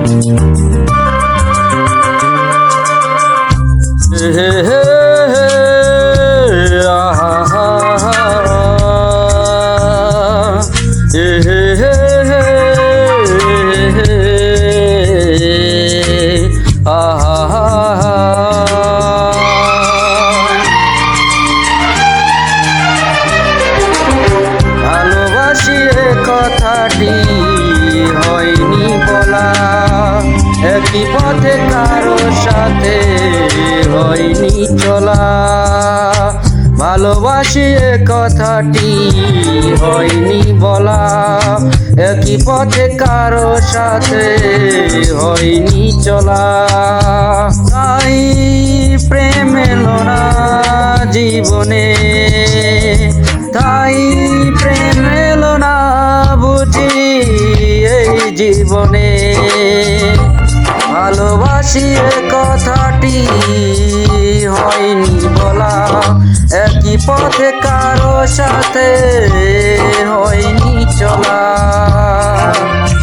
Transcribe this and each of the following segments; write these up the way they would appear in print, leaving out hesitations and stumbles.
কথাটি হয়নি বলা, একই পথে কারো সাথে হয়নি চলা। ভালোবাসি এ কথাটি হয়নি বলা, একই পথে কারো সাথে হয়নি চলা। তাই প্রেম এলো না জীবনে, তাই প্রেম এলো না বুঝি এই জীবনে। ভালোবাসি এ কথাটি হয়নি বলা, একই পথে কারো সাথে হয়নি চলা।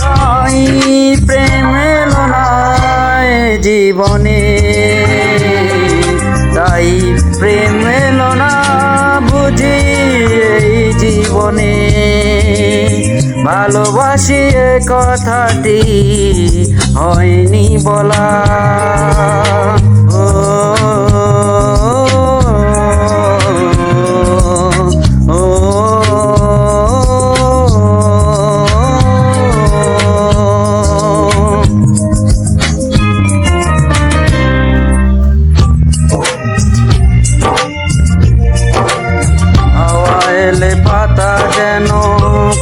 তাই প্রেম এলো না জীবনে, তাই প্রেম এলো না বুঝি এই জীবনে। ভালোবাসি এ কথাটি হয়নি বলা। পাতা যেন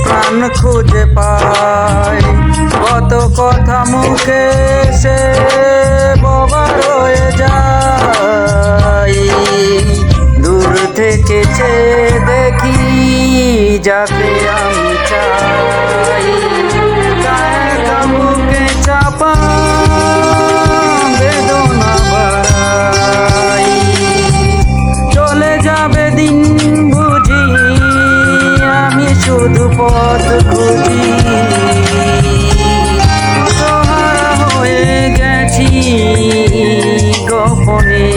প্রাণ খুঁজে পায়, কত কথা মুখে সে ববা রয়ে যায়। দূর থেকে চেয়ে দেখি যাকে আমি চাই, একা বুকে চাপা বেদনা বাড়াই। চলে যাবে দিন বুঝি আমি শুধু পথ খুঁজি, সহারা হয়ে গেছি গোপনে।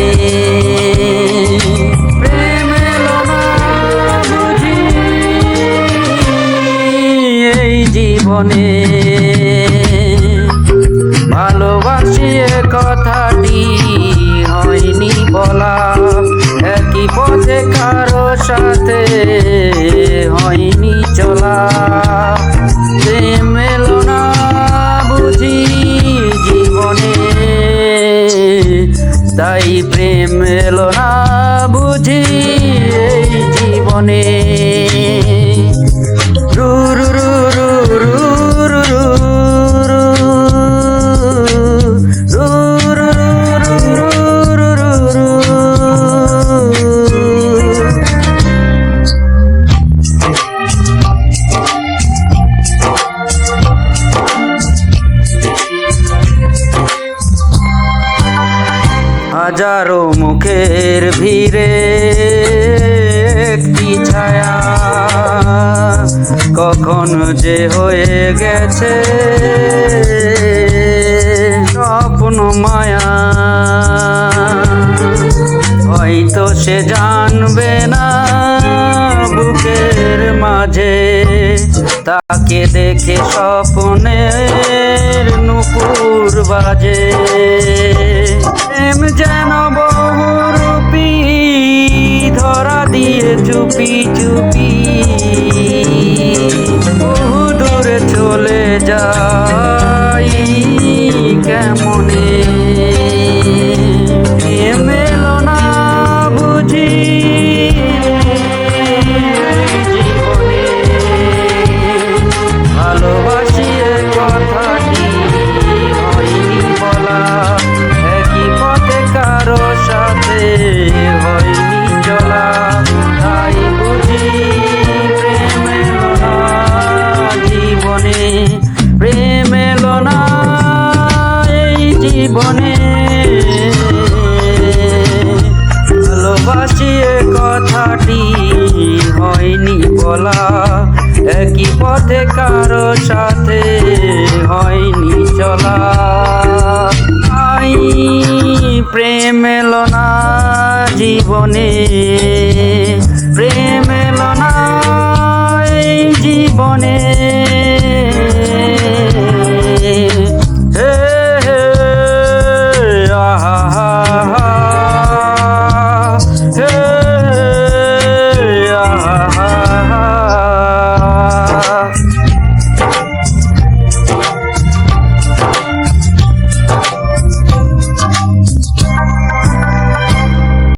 প্রেম এলো না বুঝি এই জীবনে। ভালোবাসি এ কথাটি হয়নি বলা, একই পথে কারো সাথে হয়নি চলা। প্রেম এলো না বুঝি জীবনে, তাই প্রেম এলো না বুঝি এই জীবনে। রু রু রু রু রু রু রু হাজারো মুখের ভিড়ে একটি ছায়া, কখন যে হয়ে গেছে স্বপ্ন মায়া। হয়তো সে জানবে না বুকের মাঝে তাকে দেখে স্বপ্নের নুপুর বাজে। প্রেম যেন বহুরূপী ধরা দিয়ে চুপি চুপি বহু দূরে চলে যাই কেমনে। প্রেম এলো না বুঝি জীবনে। ভালোবাসি এ কথাটি হয়নি বলা, একই পথে কারো সাথে হয়নি চলা। তাই বুঝি প্রেম এলো না জীবনে, প্রেম এলো না এই জীবনে। ভালোবাসি এ কথাটি হয়নি বলা, একই পথে কারো সাথে হয়নি চলা। আই প্রেম এলো না জীবনে, প্রেম এলো না এই জীবনে।